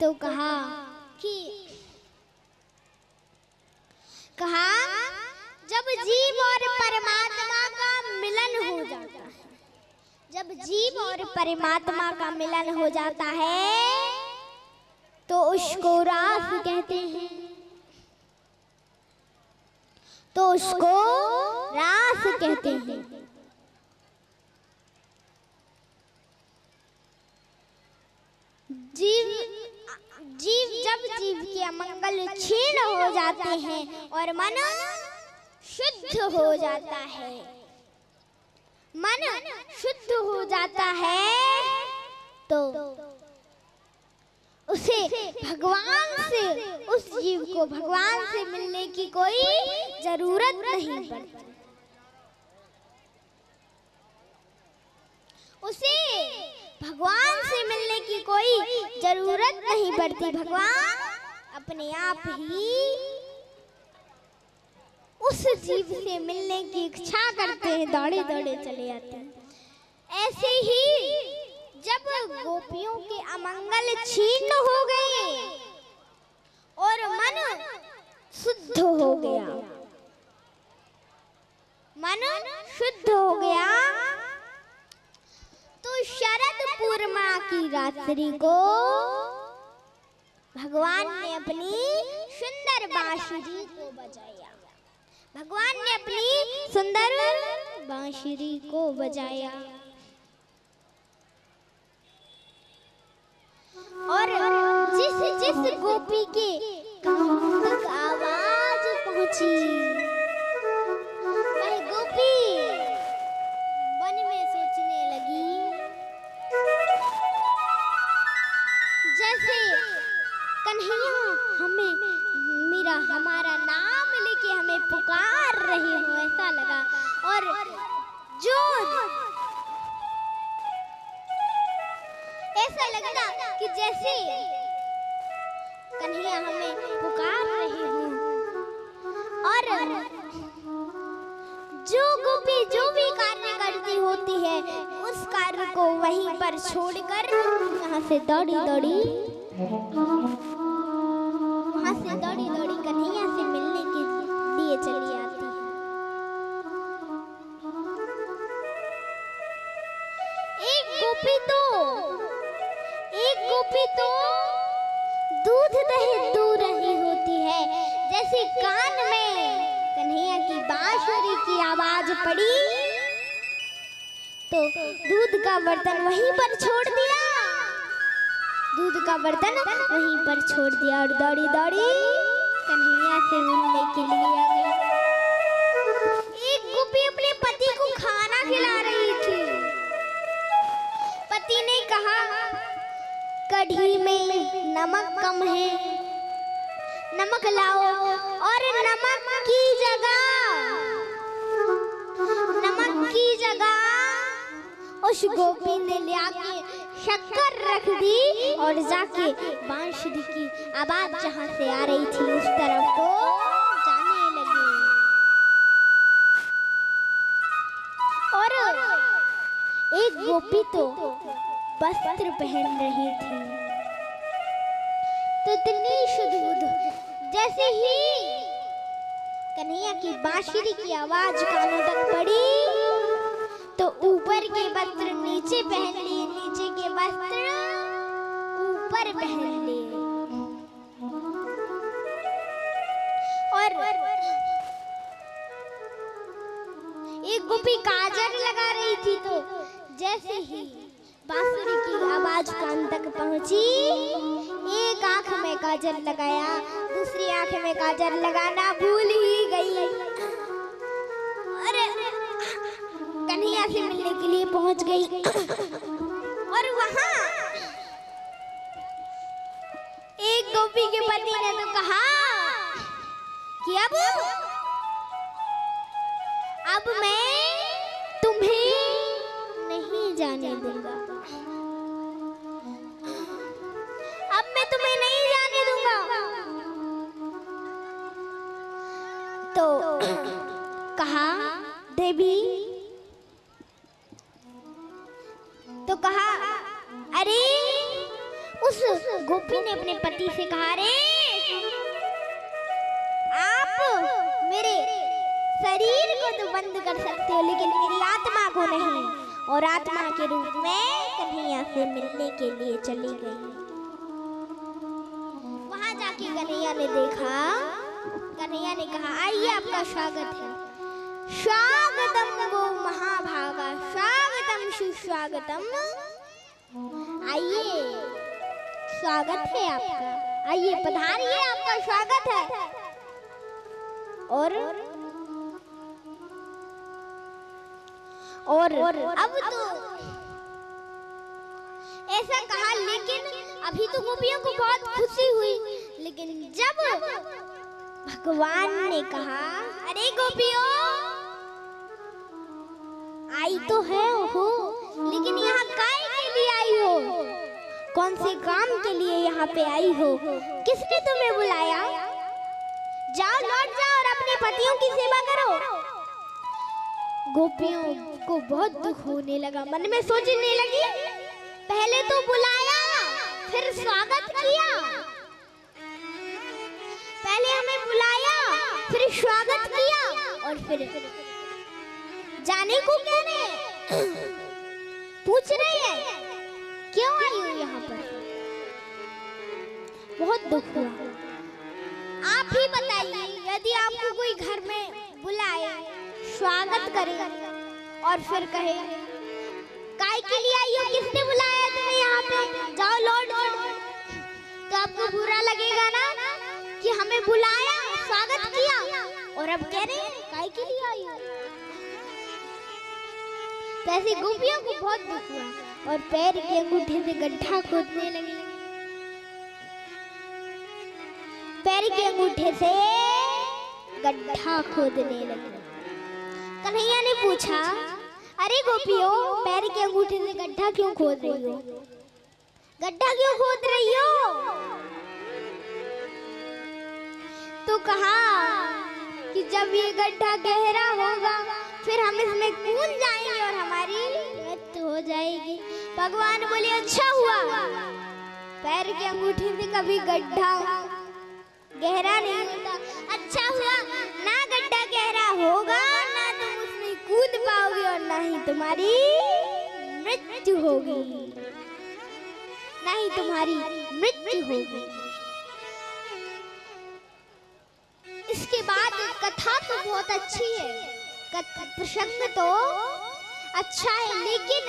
तो कहा जब जीव और परमात्मा का मिलन हो जाता है, जब जीव और परमात्मा का मिलन हो जाता है तो उसको रास कहते हैं, तो उसको रास कहते हैं। जब जीव के अमंगल क्षीण हो जाते हैं और मन शुद्ध हो जाता है, मन शुद्ध हो जाता है तो उसे भगवान से, उस जीव को भगवान से मिलने की कोई जरूरत नहीं पड़ती, उसे भगवान से मिलने की कोई जरूरत नहीं पड़ती। भगवान अपने आप ही उस जीव से मिलने की इच्छा करते हैं, दौड़े दौड़े चले आते हैं। ऐसे ही जब गोपियों के अमंगल छीन हो गए और मन शुद्ध हो गया, मन शुद्ध हो गया तो शरद पूर्णिमा की रात्रि को भगवान ने अपनी सुंदर बांसुरी को बजाया, भगवान ने अपनी सुंदर बांसुरी को बजाया और जिस जिस गोपी के कान तक आवाज पहुंची वह गोपी मन में सोचने लगी, जैसे कन्हैया हमारा नाम लेके हमें पुकार रहे हो, ऐसा लगा। और जो ऐसा लगता कि जैसे कन्हैया हमें पुकार रहे हो और जो गोपी जो भी कार्य करती होती है उस कार्य को वहीं पर छोड़कर यहाँ से दौड़ी दौड़ी कन्हैया से मिलने के लिए चली आती है। एक गोपी तो दूध दही दूर रही होती है, जैसे कान में कन्हैया की बांसुरी की आवाज पड़ी तो दूध का बर्तन वहीं पर छोड़ दिया, दूध का बर्तन वहीं पर छोड़ दिया और दौड़ी कन्हैया से मिलने के लिए आ गई। एक गोपी अपने पति को खाना खिला रही थी, पति ने कहा कढ़ी में नमक कम है, नमक लाओ, और नमक की जगह उस गोपी ने लाके शक्कर रख दी और जाके बांसुरी की आवाज जहां से आ रही थी उस तरफ को जाने लगी। और एक गोपी तो वस्त्र पहन रही थी, तो इतनी शुद्ध बुद्ध, जैसे ही कन्हैया की बांसुरी की आवाज कानों तक पड़ी तो ऊपर के वस्त्र नीचे पहन लिए, नीचे के वस्त्र ऊपर पहन लिए। और एक गोपी काजल लगा रही थी, तो जैसे ही बांसुरी की आवाज कान तक पहुंची, एक आंख में काजल लगाया, दूसरी आंख में काजल लगाना भूल ही गई और कन्हैया से मिलने के लिए पहुंच गई। और वहां एक गोपी के पति ने तो कहा कि अब मैं तुम्हें नहीं जाने दूंगा, अब मैं तुम्हें नहीं जाने दूंगा। तो कहा देवी, तो कहा अरे उस गोपी ने अपने पति से कहा, रे आप मेरे शरीर को तो बंद कर सकते हो लेकिन मेरी आत्मा को नहीं। और आत्मा के रूप में कन्हैया से मिलने के लिए चली गई। वहां जाके कन्हैया ने देखा, कन्हैया ने कहा, आइए आपका स्वागत है। स्वागतम वो महाभागा, स्वागतम सुस्वागतम। आइए, स्वागत है आपका, आइए पधारिए, आपका स्वागत है। और अब तो ऐसा कहा, लेकिन अभी तो गोपियों को बहुत खुशी हुई। लेकिन जब भगवान ने कहा, अरे गोपियों आई तो है हो, लेकिन यहाँ काय के लिए आई हो? कौन से काम के लिए यहाँ पे आई हो? किसने तुम्हें बुलाया? जाओ, लौट जाओ और अपने पतियों की सेवा करो। गोपियों को बहुत दुख होने लगा, मन में सोचने लगी, पहले तो बुलाया फिर स्वागत किया, पहले हमें बुलाया फिर स्वागत किया और फिर जाने को कह रहे, पूछ रहे हैं क्यों आई हो यहाँ पर? बहुत दुख हुआ। आप ही बताइए, यदि आपको कोई घर में बुलाए, स्वागत करे और फिर कहे काय के लिए आई हो, किसने बुलाया तुम्हें यहाँ पे, जाओ लौट जाओ, तो आपको बुरा लगेगा ना कि हमें बुलाया, स्वागत किया और अब कह रहे काय के लिए आई हो? ऐसी गोपियों को बहुत दुख हुआ और पैर के अंगूठे से गड्ढा खोदने लगी। पैर के अंगूठे से गड्ढा खोदने लगी। कन्हैया ने पूछा, अरे गोपियों, पैर के अंगूठे से गड्ढा क्यों खोद रही हो? गड्ढा क्यों खोद रही हो? तो कहा कि जब ये गड्ढा गहरा होगा फिर हम इसमें कूद जाएंगे और हमारी मृत्यु हो जाएगी। भगवान बोले, अच्छा हुआ, पैर के अंगूठे से कभी गड्ढा गहरा नहीं होता। अच्छा हुआ, ना गड्ढा गहरा होगा, ना तुम उसमें कूद पाओगे और ना ही तुम्हारी मृत्यु होगी, ना ही तुम्हारी मृत्यु होगी। इसके बाद कथा तो बहुत अच्छी है, प्रसंग तो अच्छा है, लेकिन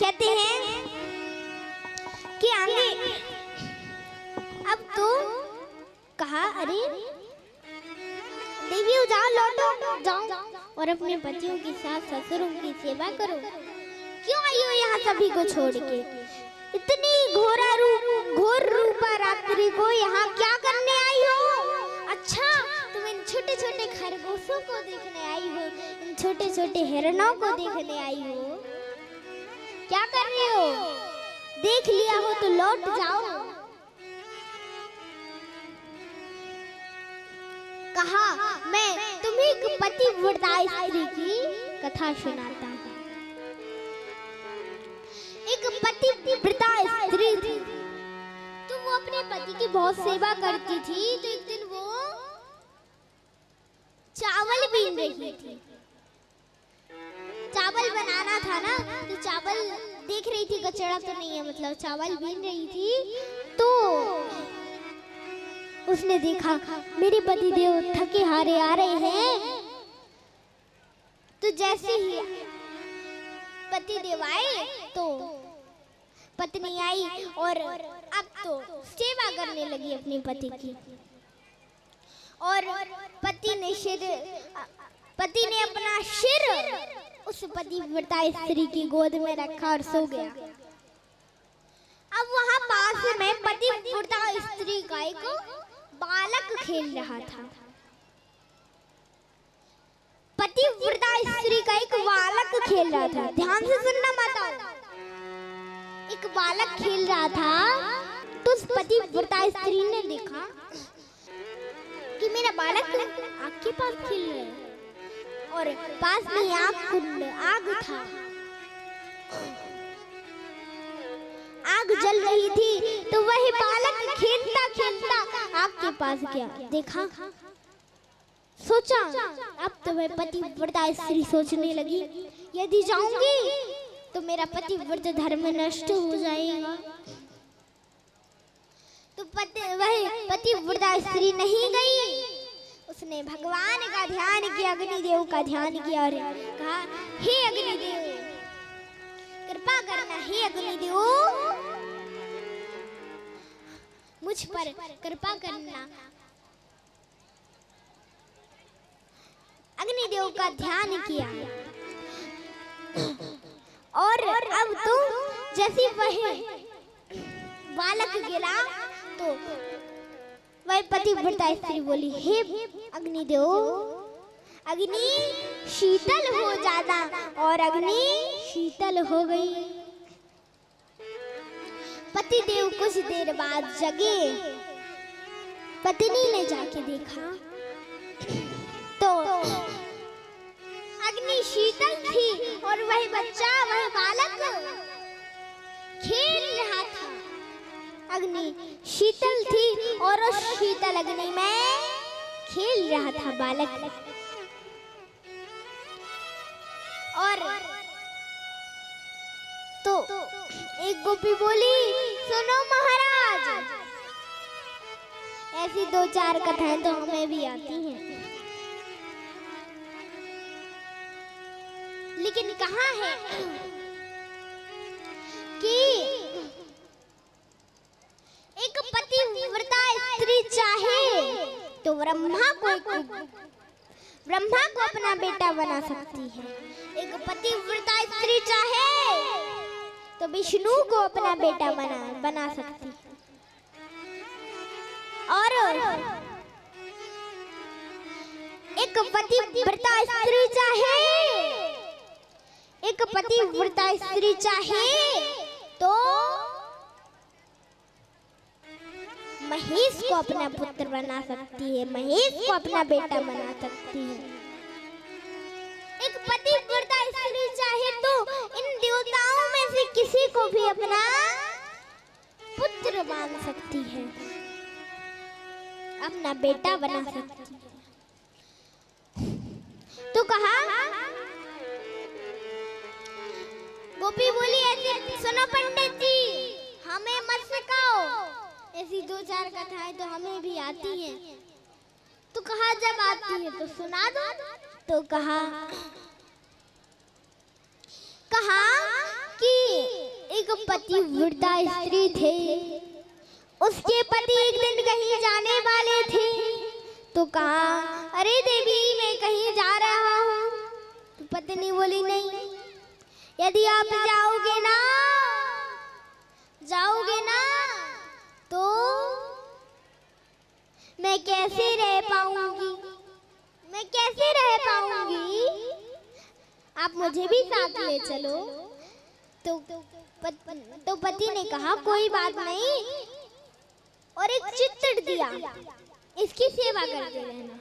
कहते हैं कि आगे अब तो कहा, अरे देवियों जाओ, लौटो, जाओ और अपने बच्चों के साथ ससुरों की सेवा करो। क्यों आई हो यहाँ सभी को छोड़ के? इतनी घोर रूपा रात्रि को यहाँ क्या करने आई हो? अच्छा, तुम इन छोटे छोटे खरगोशों को देखने आई हो, इन छोटे छोटे हिरणों को देखने आई हो, क्या कर रहे हो? देख लिया हो तो लौट जाओ। कहा, मैं तुम्हें एक पतिव्रता स्त्री की कथा सुनाता हूँ। एक पतिव्रता स्त्री थी, तो वो अपने पति की बहुत सेवा करती थी। तो एक दिन वो चावल बीन रही थी, चावल बनाना था ना, तो चावल देख रही थी कचरा तो नहीं है, मतलब चावल बीन रही थी। तो उसने देखा मेरे पति देव थके हारे आ रहे हैं। तो जैसे ही पति देव आए तो पत्नी आई और अब तो सेवा करने लगी अपने पति की। और पति ने अपना सिर उस पतिव्रता स्त्री की गोद में रखा और सो गया। अब वहां पास में पतिव्रता स्त्री का एक बालक खेल रहा था। पतिव्रता स्त्री का एक बालक खेल रहा था, ध्यान से सुनना माता। एक बालक खेल रहा था, तो उस पतिव्रता स्त्री ने देखा कि मेरा बालक आग के पास खेल रहा है और पास में आग था। आग जल रही थी तो वही बालक खेलता खेलता आग के पास गया, देखा, सोचा अब तो मैं पतिव्रता स्त्री सोचने लगी, यदि जाऊंगी तो मेरा पतिव्रत धर्म नष्ट हो जाएगा। तो वह पतिव्रता स्त्री नहीं गई, उसने भगवान का ध्यान किया, अग्निदेव का ध्यान किया और कहा, हे अग्निदेव कृपा करना, हे अग्निदेव मुझ पर कृपा करना। अग्निदेव का ध्यान किया और अब तो जैसे वह बालक गिरा तो वह पतिव्रता स्त्री बोली, हे अग्निदेव, अग्नि शीतल हो जाता, और अग्नि शीतल हो गई। पतिदेव कुछ देर बाद जगे, पत्नी ने जाके देखा तो अग्नि शीतल थी और वह बच्चा, वह बालक खेल रहा था। अग्नि शीतल थी और उस शीतल अग्नि में खेल रहा था बालक। और तो एक गोपी बोली, सुनो महाराज, ऐसी दो चार कथाएं तो हमें भी आती हैं, लेकिन कहाँ है कि एक पतिव्रता स्त्री चाहे तो ब्रह्मा को अपना बेटा बना सकती है, एक पतिव्रता स्त्री चाहे तो विष्णु को अपना बेटा बना सकती है, और एक पतिव्रता स्त्री चाहे, एक पतिव्रता स्त्री चाहे तो महेश को अपना पुत्र बना सकती है, महेश को अपना बेटा बना सकती है। एक पतिव्रता स्त्री चाहे तो इन देवताओं में से किसी को भी अपना पुत्र मान सकती है, अपना बेटा बना सकती है। तो कहा, गोपी बोली, ऐसे सुनो पंडित जी, हमें मत सिखाओ, ऐसी दो चार कथाएं तो हमें भी आती हैं। तो कहा, जब आती है तो सुना दो। तो कहा कि एक पतिव्रता स्त्री थे, उसके पति एक दिन कहीं जाने वाले थे। तो कहा, अरे देवी मैं कहीं जा रहा हूँ। तो पत्नी बोली, नहीं, यदि आप जाओगे ना तो मैं कैसे रह पाऊंगी, आप मुझे भी साथ ले चलो। तो पति ने कहा, कोई बात नहीं, और एक चित्र दिया, इसकी सेवा करते रहना।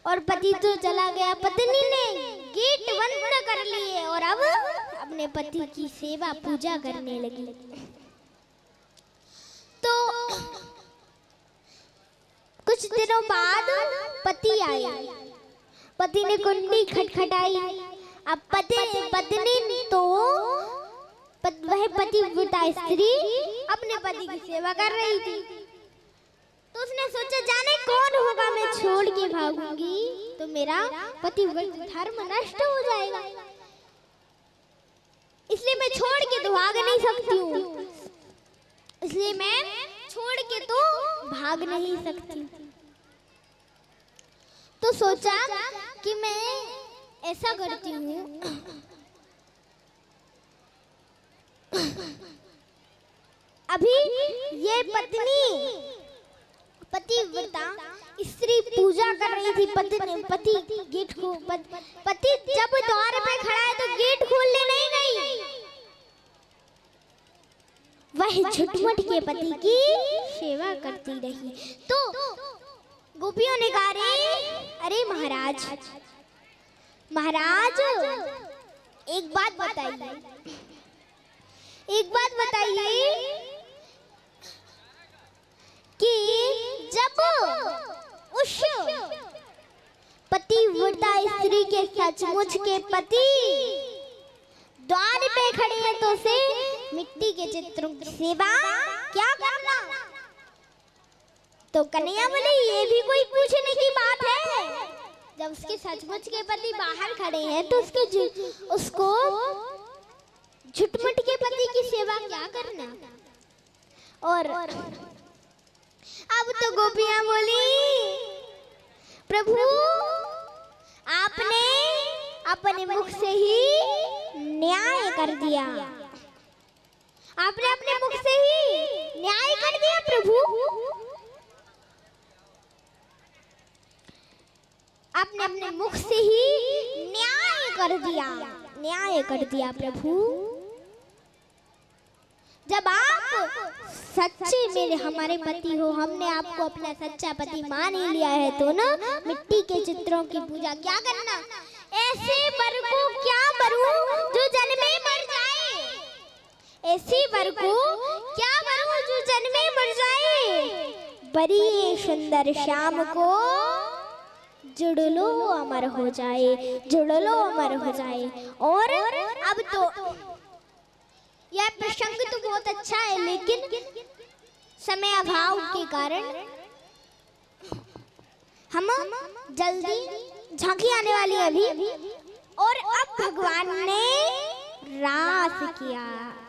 और पति तो चला गया, पत्नी ने गेट बंद कर लिए और अब अपने पति की सेवा पूजा करने लगी। तो कुछ दिनों बाद पति आए, पति ने कुंडी खटखटाई। अब पत्नी तो वह पतिव्रता स्त्री अपने पति की सेवा कर रही थी। तो उसने सोचा, जाने कौन होगा, मैं छोड़ के भागूंगी तो मेरा पतिव्रत धर्म नष्ट हो जाएगा, इसलिए मैं छोड़ के तो भाग नहीं सकती हूँ, इसलिए मैं छोड़ के तो भाग नहीं सकती। तो सोचा कि मैं ऐसा करती हूँ, अभी ये पतिव्रता स्त्री पूजा कर रही थी, पति गेट को, पति जब द्वार पे खड़ा है तो गेट खोलने नहीं गई, वह झुटमुट के पति की सेवा करती रही। तो गोपियों ने कहा, अरे महाराज एक बात बताइए, एक बात बताइए कि जब उस पतिव्रता स्त्री के सचमुच के पति द्वार पे खड़े हैं तो उसे मिट्टी के चित्रों की सेवा क्या करना। तो कन्हैया बोले ये भी कोई पूछने की बात है। जब उसके सचमुच के पति बाहर खड़े हैं तो उसको झुटमुट के पति की सेवा क्या करना। और अब तो गोपियां बोली प्रभु आपने अपने मुख से ही न्याय कर दिया, आपने अपने मुख से ही न्याय कर दिया प्रभु, आपने अपने मुख से ही न्याय कर दिया, न्याय कर दिया प्रभु। जब आप सच्चे मेरे हमारे पति हो, हमने आपको अपना सच्चा पति मान ही लिया है तो ना मिट्टी के चित्रों की पूजा क्या करना। ऐसे वर को क्या वरूं जो जन्मे मर जाए, ऐसे वर को क्या वरूं जो जन्मे मर जाए। बड़ी सुंदर श्याम को जुड़ लो अमर हो जाए, जुड़ लो अमर हो जाए। और अब तो यह प्रसंग तो बहुत अच्छा है लेकिन समय अभाव के कारण हम जल्दी झांकी आने वाली अभी। और अब भगवान ने रास किया।